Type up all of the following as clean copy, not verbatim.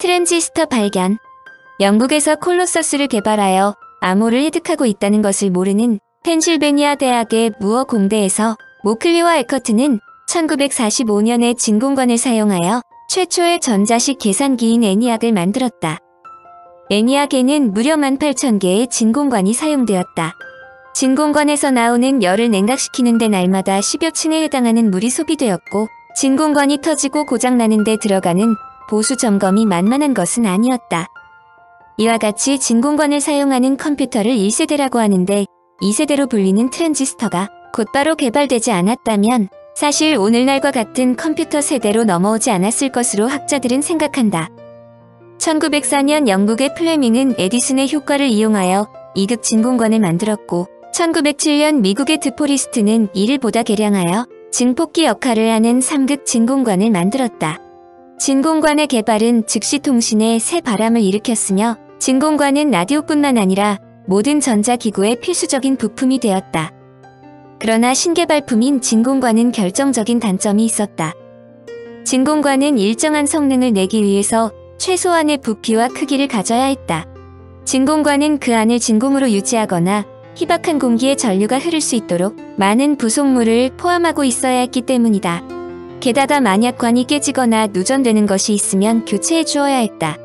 트랜지스터 발견. 영국에서 콜로서스를 개발하여 암호를 획득하고 있다는 것을 모르는 펜실베니아 대학의 무어 공대에서 모클리와 에커트는 1945년에 진공관을 사용하여 최초의 전자식 계산기인 ENIAC을 만들었다. ENIAC에는 무려 18,000개의 진공관이 사용되었다. 진공관에서 나오는 열을 냉각시키는 데 날마다 10여 층에 해당하는 물이 소비되었고, 진공관이 터지고 고장나는 데 들어가는 보수 점검이 만만한 것은 아니었다. 이와 같이 진공관을 사용하는 컴퓨터를 1세대라고 하는데, 2세대로 불리는 트랜지스터가 곧바로 개발되지 않았다면 사실 오늘날과 같은 컴퓨터 세대로 넘어오지 않았을 것으로 학자들은 생각한다. 1904년 영국의 플레밍은 에디슨의 효과를 이용하여 2급 진공관을 만들었고, 1907년 미국의 드포리스트는 이를 보다 개량하여 증폭기 역할을 하는 3급 진공관을 만들었다. 진공관의 개발은 즉시 통신에 새 바람을 일으켰으며, 진공관은 라디오뿐만 아니라 모든 전자기구의 필수적인 부품이 되었다. 그러나 신개발품인 진공관은 결정적인 단점이 있었다. 진공관은 일정한 성능을 내기 위해서 최소한의 부피와 크기를 가져야 했다. 진공관은 그 안을 진공으로 유지하거나 희박한 공기에 전류가 흐를 수 있도록 많은 부속물을 포함하고 있어야 했기 때문이다. 게다가 만약 관이 깨지거나 누전되는 것이 있으면 교체해 주어야 했다.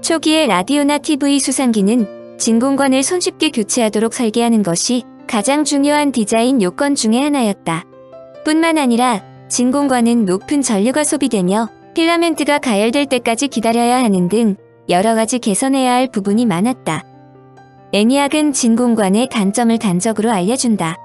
초기에 라디오나 TV 수상기는 진공관을 손쉽게 교체하도록 설계하는 것이 가장 중요한 디자인 요건 중의 하나였다. 뿐만 아니라 진공관은 높은 전류가 소비되며 필라멘트가 가열될 때까지 기다려야 하는 등 여러 가지 개선해야 할 부분이 많았다. ENIAC은 진공관의 단점을 단적으로 알려준다.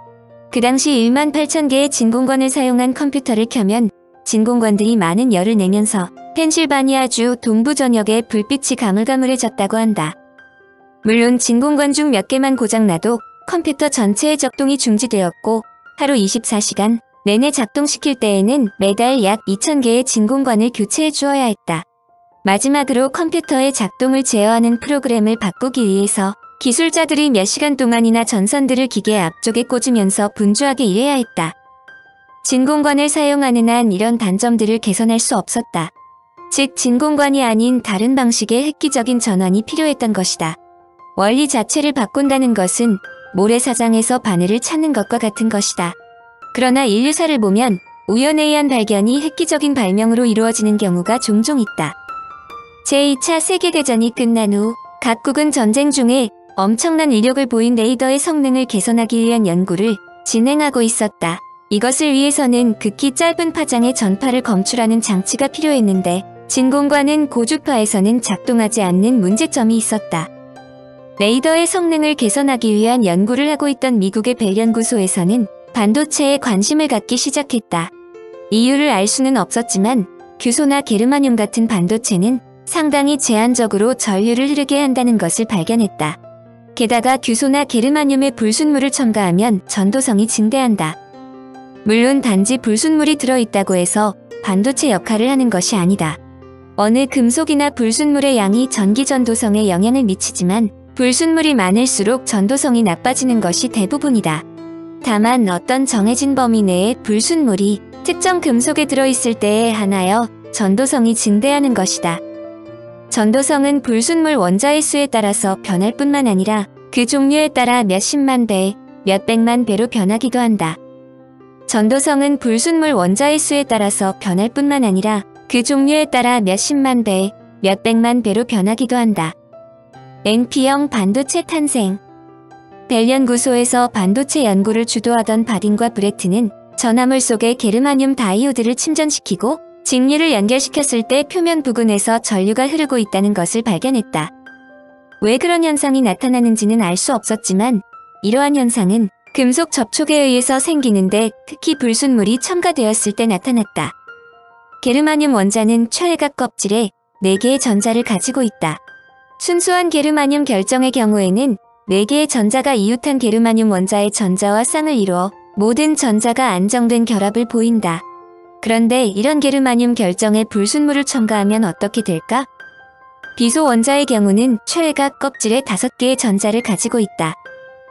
그 당시 18,000개의 진공관을 사용한 컴퓨터를 켜면 진공관들이 많은 열을 내면서 펜실바니아주 동부 전역에 불빛이 가물가물해졌다고 한다. 물론 진공관 중 몇 개만 고장나도 컴퓨터 전체의 작동이 중지되었고, 하루 24시간 내내 작동시킬 때에는 매달 약 2,000개의 진공관을 교체해 주어야 했다. 마지막으로 컴퓨터의 작동을 제어하는 프로그램을 바꾸기 위해서 기술자들이 몇 시간 동안이나 전선들을 기계 앞쪽에 꽂으면서 분주하게 일해야 했다. 진공관을 사용하는 한 이런 단점들을 개선할 수 없었다. 즉 진공관이 아닌 다른 방식의 획기적인 전환이 필요했던 것이다. 원리 자체를 바꾼다는 것은 모래사장에서 바늘을 찾는 것과 같은 것이다. 그러나 인류사를 보면 우연에 의한 발견이 획기적인 발명으로 이루어지는 경우가 종종 있다. 제2차 세계대전이 끝난 후 각국은 전쟁 중에 엄청난 위력을 보인 레이더의 성능을 개선하기 위한 연구를 진행하고 있었다. 이것을 위해서는 극히 짧은 파장의 전파를 검출하는 장치가 필요했는데, 진공관은 고주파에서는 작동하지 않는 문제점이 있었다. 레이더의 성능을 개선하기 위한 연구를 하고 있던 미국의 벨 연구소에서는 반도체에 관심을 갖기 시작했다. 이유를 알 수는 없었지만 규소나 게르마늄 같은 반도체는 상당히 제한적으로 전류를 흐르게 한다는 것을 발견했다. 게다가 규소나 게르마늄에 불순물을 첨가하면 전도성이 증대한다. 물론 단지 불순물이 들어있다고 해서 반도체 역할을 하는 것이 아니다. 어느 금속이나 불순물의 양이 전기 전도성에 영향을 미치지만 불순물이 많을수록 전도성이 나빠지는 것이 대부분이다. 다만 어떤 정해진 범위 내에 불순물이 특정 금속에 들어있을 때에 한하여 전도성이 증대하는 것이다. 전도성은 불순물 원자의 수에 따라서 변할 뿐만 아니라 그 종류에 따라 몇십만 배, 몇백만 배로 변하기도 한다. 전도성은 불순물 원자의 수에 따라서 변할 뿐만 아니라 그 종류에 따라 몇십만 배, 몇백만 배로 변하기도 한다. NP형 반도체 탄생. 벨 연구소에서 반도체 연구를 주도하던 바딘과 브레트는 전화물 속에 게르마늄 다이오드를 침전시키고 직류를 연결시켰을 때 표면 부근에서 전류가 흐르고 있다는 것을 발견했다. 왜 그런 현상이 나타나는지는 알 수 없었지만 이러한 현상은 금속 접촉에 의해서 생기는데 특히 불순물이 첨가되었을 때 나타났다. 게르마늄 원자는 최외곽 껍질에 4개의 전자를 가지고 있다. 순수한 게르마늄 결정의 경우에는 4개의 전자가 이웃한 게르마늄 원자의 전자와 쌍을 이루어 모든 전자가 안정된 결합을 보인다. 그런데 이런 게르마늄 결정에 불순물을 첨가하면 어떻게 될까? 비소 원자의 경우는 최외곽 껍질에 5개의 전자를 가지고 있다.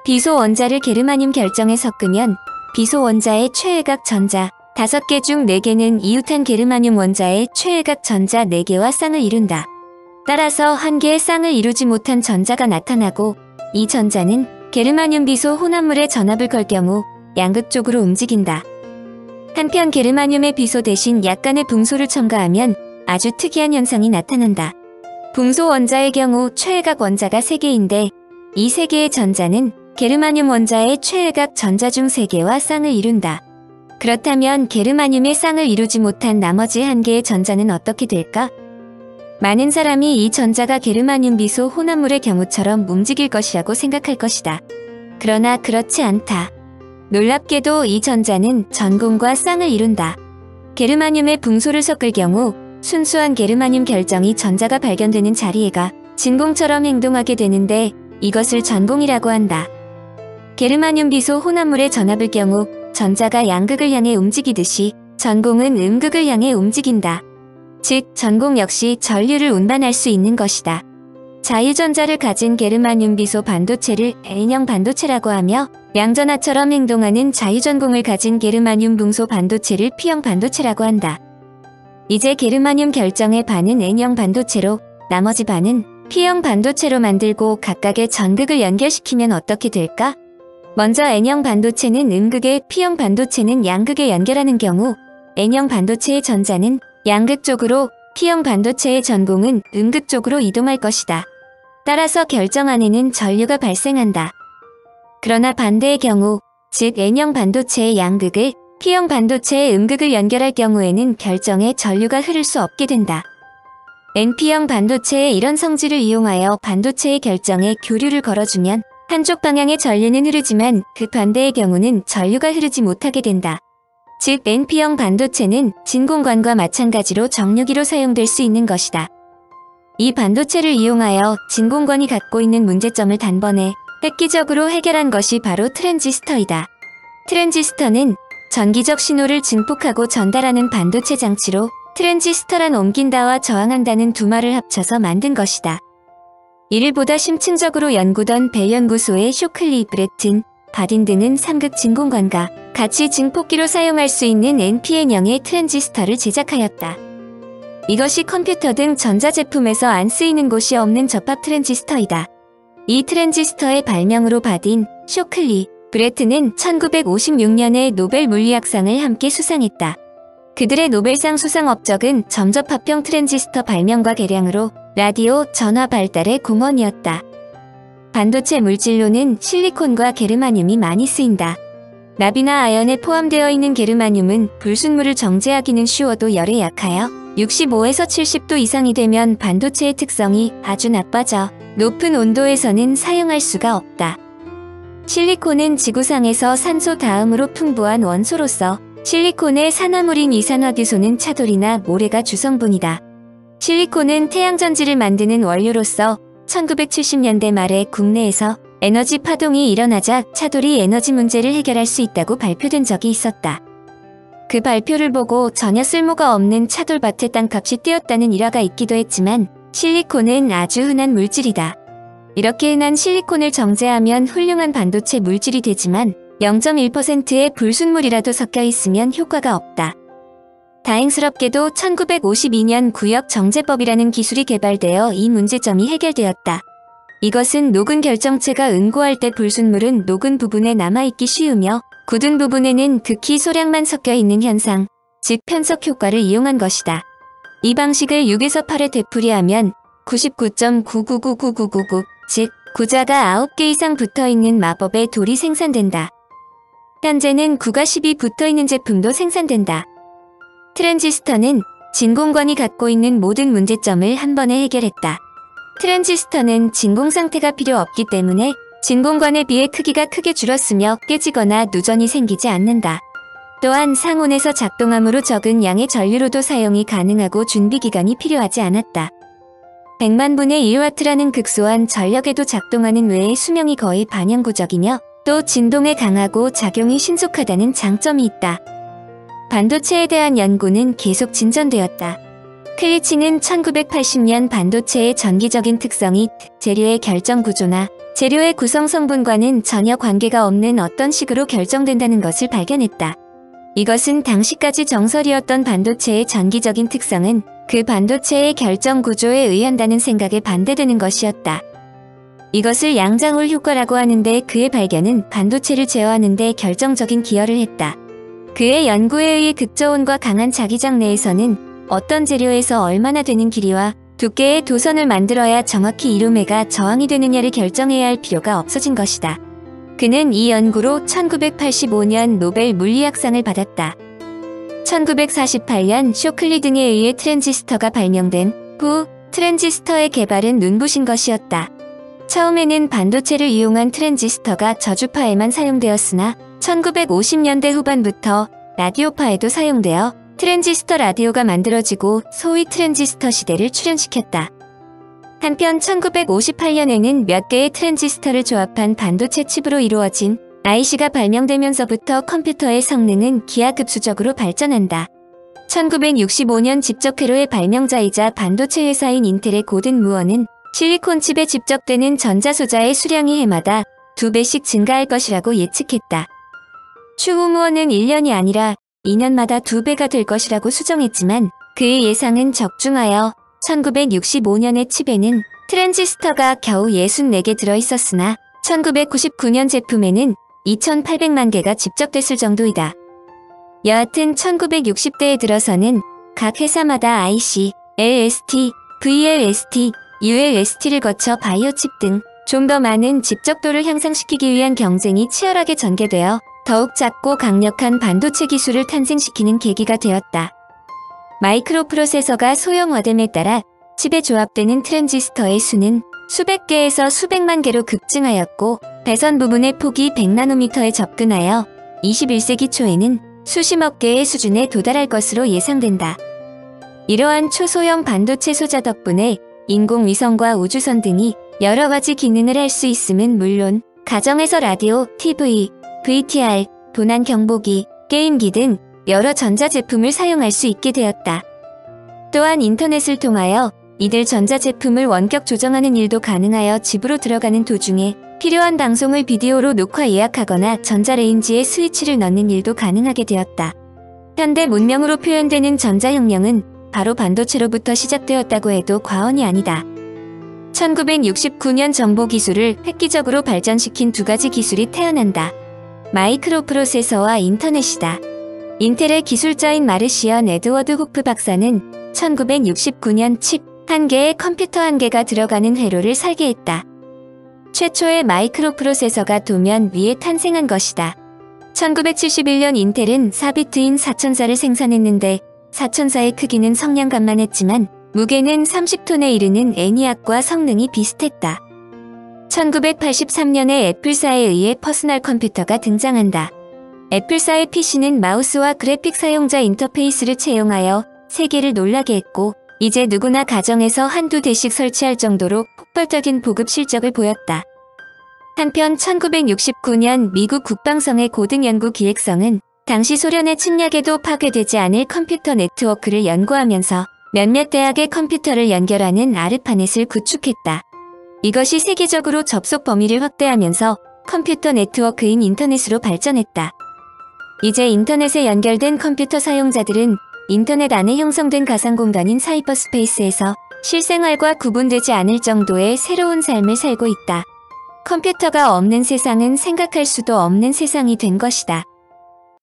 비소 원자를 게르마늄 결정에 섞으면 비소 원자의 최외곽 전자 5개 중 4개는 이웃한 게르마늄 원자의 최외곽 전자 4개와 쌍을 이룬다. 따라서 한 개의 쌍을 이루지 못한 전자가 나타나고 이 전자는 게르마늄 비소 혼합물에 전압을 걸 경우 양극 쪽으로 움직인다. 한편 게르마늄의 비소 대신 약간의 붕소를 첨가하면 아주 특이한 현상이 나타난다. 붕소 원자의 경우 최외각 원자가 3개인데 이 3개의 전자는 게르마늄 원자의 최외각 전자 중 3개와 쌍을 이룬다. 그렇다면 게르마늄의 쌍을 이루지 못한 나머지 1개의 전자는 어떻게 될까? 많은 사람이 이 전자가 게르마늄 비소 혼합물의 경우처럼 움직일 것이라고 생각할 것이다. 그러나 그렇지 않다. 놀랍게도 이 전자는 전공과 쌍을 이룬다. 게르마늄에 붕소를 섞을 경우 순수한 게르마늄 결정이 전자가 발견되는 자리에 가 진공처럼 행동하게 되는데 이것을 전공이라고 한다. 게르마늄 비소 혼합물의 전압의 경우 전자가 양극을 향해 움직이듯이 전공은 음극을 향해 움직인다. 즉, 전공 역시 전류를 운반할 수 있는 것이다. 자유전자를 가진 게르마늄 비소 반도체를 N형 반도체라고 하며 양전하처럼 행동하는 자유전공을 가진 게르마늄 붕소 반도체를 P형 반도체라고 한다. 이제 게르마늄 결정의 반은 N형 반도체로 나머지 반은 P형 반도체로 만들고 각각의 전극을 연결시키면 어떻게 될까? 먼저 N형 반도체는 음극에 P형 반도체는 양극에 연결하는 경우 N형 반도체의 전자는 양극 쪽으로 P형 반도체의 전공은 음극 쪽으로 이동할 것이다. 따라서 결정 안에는 전류가 발생한다. 그러나 반대의 경우, 즉 N형 반도체의 양극을 P형 반도체의 음극을 연결할 경우에는 결정에 전류가 흐를 수 없게 된다. NP형 반도체의 이런 성질을 이용하여 반도체의 결정에 교류를 걸어주면 한쪽 방향의 전류는 흐르지만 그 반대의 경우는 전류가 흐르지 못하게 된다. 즉 NP형 반도체는 진공관과 마찬가지로 정류기로 사용될 수 있는 것이다. 이 반도체를 이용하여 진공관이 갖고 있는 문제점을 단번에 획기적으로 해결한 것이 바로 트랜지스터이다. 트랜지스터는 전기적 신호를 증폭하고 전달하는 반도체 장치로 트랜지스터란 옮긴다와 저항한다는 두 말을 합쳐서 만든 것이다. 이를 보다 심층적으로 연구던 벨 연구소의 쇼클리, 브레튼, 바딘 등은 삼극 진공관과 같이 증폭기로 사용할 수 있는 NPN형의 트랜지스터를 제작하였다. 이것이 컴퓨터 등 전자제품에서 안 쓰이는 곳이 없는 접합 트랜지스터이다. 이 트랜지스터의 발명으로 바딘, 쇼클리, 브레튼은 1956년에 노벨 물리학상을 함께 수상했다. 그들의 노벨상 수상 업적은 점접합형 트랜지스터 발명과 개량으로 라디오, 전화 발달의 공헌이었다. 반도체 물질로는 실리콘과 게르마늄이 많이 쓰인다. 납이나 아연에 포함되어 있는 게르마늄은 불순물을 정제하기는 쉬워도 열에 약하여 65에서 70도 이상이 되면 반도체의 특성이 아주 나빠져 높은 온도에서는 사용할 수가 없다. 실리콘은 지구상에서 산소 다음으로 풍부한 원소로서 실리콘의 산화물인 이산화규소는 차돌이나 모래가 주성분이다. 실리콘은 태양전지를 만드는 원료로서 1970년대 말에 국내에서 에너지 파동이 일어나자 차돌이 에너지 문제를 해결할 수 있다고 발표된 적이 있었다. 그 발표를 보고 전혀 쓸모가 없는 차돌밭의 땅값이 뛰었다는 일화가 있기도 했지만 실리콘은 아주 흔한 물질이다. 이렇게 흔한 실리콘을 정제하면 훌륭한 반도체 물질이 되지만 0.1%의 불순물이라도 섞여 있으면 효과가 없다. 다행스럽게도 1952년 구역정제법이라는 기술이 개발되어 이 문제점이 해결되었다. 이것은 녹은 결정체가 응고할 때 불순물은 녹은 부분에 남아있기 쉬우며 굳은 부분에는 극히 소량만 섞여 있는 현상, 즉 편석 효과를 이용한 것이다. 이 방식을 6에서 8에 되풀이하면 99.99999999, 즉 구자가 9개 이상 붙어있는 마법의 돌이 생산된다. 현재는 9가 10이 붙어있는 제품도 생산된다. 트랜지스터는 진공관이 갖고 있는 모든 문제점을 한 번에 해결했다. 트랜지스터는 진공 상태가 필요 없기 때문에 진공관에 비해 크기가 크게 줄었으며 깨지거나 누전이 생기지 않는다. 또한 상온에서 작동함으로 적은 양의 전류로도 사용이 가능하고 준비기간이 필요하지 않았다. 100만 분의 1와트라는 극소한 전력에도 작동하는 외에 수명이 거의 반영구적이며 또 진동에 강하고 작용이 신속하다는 장점이 있다. 반도체에 대한 연구는 계속 진전되었다. 클리치는 1980년 반도체의 전기적인 특성이 재료의 결정 구조나 재료의 구성 성분과는 전혀 관계가 없는 어떤 식으로 결정된다는 것을 발견했다. 이것은 당시까지 정설이었던 반도체의 전기적인 특성은 그 반도체의 결정 구조에 의한다는 생각에 반대되는 것이었다. 이것을 양장홀 효과라고 하는데 그의 발견은 반도체를 제어하는 데 결정적인 기여를 했다. 그의 연구에 의해 극저온과 강한 자기장 내에서는 어떤 재료에서 얼마나 되는 길이와 두께의 도선을 만들어야 정확히 이로매가 저항이 되느냐를 결정해야 할 필요가 없어진 것이다. 그는 이 연구로 1985년 노벨 물리학상을 받았다. 1948년 쇼클리 등에 의해 트랜지스터가 발명된 후 트랜지스터의 개발은 눈부신 것이었다. 처음에는 반도체를 이용한 트랜지스터가 저주파에만 사용되었으나 1950년대 후반부터 라디오파에도 사용되어 트랜지스터 라디오가 만들어지고 소위 트랜지스터 시대를 출현시켰다. 한편 1958년에는 몇 개의 트랜지스터를 조합한 반도체 칩으로 이루어진 IC가 발명되면서부터 컴퓨터의 성능은 기하급수적으로 발전한다. 1965년 집적회로의 발명자이자 반도체 회사인 인텔의 고든 무어는 실리콘칩에 집적되는 전자소자의 수량이 해마다 2배씩 증가할 것이라고 예측했다. 추후 무어는 1년이 아니라 2년마다 2배가 될 것이라고 수정했지만 그의 예상은 적중하여 1965년의 칩에는 트랜지스터가 겨우 64개 들어있었으나 1999년 제품에는 2800만 개가 집적됐을 정도이다. 여하튼 1960대에 들어서는 각 회사마다 IC, LST, VLST, ULST를 거쳐 바이오칩 등 좀 더 많은 집적도를 향상시키기 위한 경쟁이 치열하게 전개되어 더욱 작고 강력한 반도체 기술을 탄생시키는 계기가 되었다. 마이크로 프로세서가 소형화됨에 따라 칩에 조합되는 트랜지스터의 수는 수백 개에서 수백만 개로 급증하였고 배선 부분의 폭이 100나노미터에 접근하여 21세기 초에는 수십억 개의 수준에 도달할 것으로 예상된다. 이러한 초소형 반도체 소자 덕분에 인공위성과 우주선 등이 여러 가지 기능을 할 수 있음은 물론 가정에서 라디오, TV, VTR, 도난 경보기, 게임기 등 여러 전자제품을 사용할 수 있게 되었다. 또한 인터넷을 통하여 이들 전자제품을 원격 조정하는 일도 가능하여 집으로 들어가는 도중에 필요한 방송을 비디오로 녹화 예약하거나 전자레인지에 스위치를 넣는 일도 가능하게 되었다. 현대 문명으로 표현되는 전자혁명은 바로 반도체로부터 시작되었다고 해도 과언이 아니다. 1969년 정보기술을 획기적으로 발전시킨 두 가지 기술이 태어난다. 마이크로 프로세서와 인터넷이다. 인텔의 기술자인 마르시언 에드워드 호프 박사는 1969년 칩 1개에 컴퓨터 1개가 들어가는 회로를 설계했다. 최초의 마이크로 프로세서가 도면 위에 탄생한 것이다. 1971년 인텔은 4비트인 4000사를 생산했는데 4000사의 크기는 성냥감만 했지만 무게는 30톤에 이르는 애니악과 성능이 비슷했다. 1983년에 애플사에 의해 퍼스널 컴퓨터가 등장한다. 애플사의 PC는 마우스와 그래픽 사용자 인터페이스를 채용하여 세계를 놀라게 했고 이제 누구나 가정에서 한두 대씩 설치할 정도로 폭발적인 보급 실적을 보였다. 한편 1969년 미국 국방성의 고등연구기획성은 당시 소련의 침략에도 파괴되지 않을 컴퓨터 네트워크를 연구하면서 몇몇 대학의 컴퓨터를 연결하는 아르파넷을 구축했다. 이것이 세계적으로 접속 범위를 확대하면서 컴퓨터 네트워크인 인터넷으로 발전했다. 이제 인터넷에 연결된 컴퓨터 사용자들은 인터넷 안에 형성된 가상공간인 사이버스페이스에서 실생활과 구분되지 않을 정도의 새로운 삶을 살고 있다. 컴퓨터가 없는 세상은 생각할 수도 없는 세상이 된 것이다.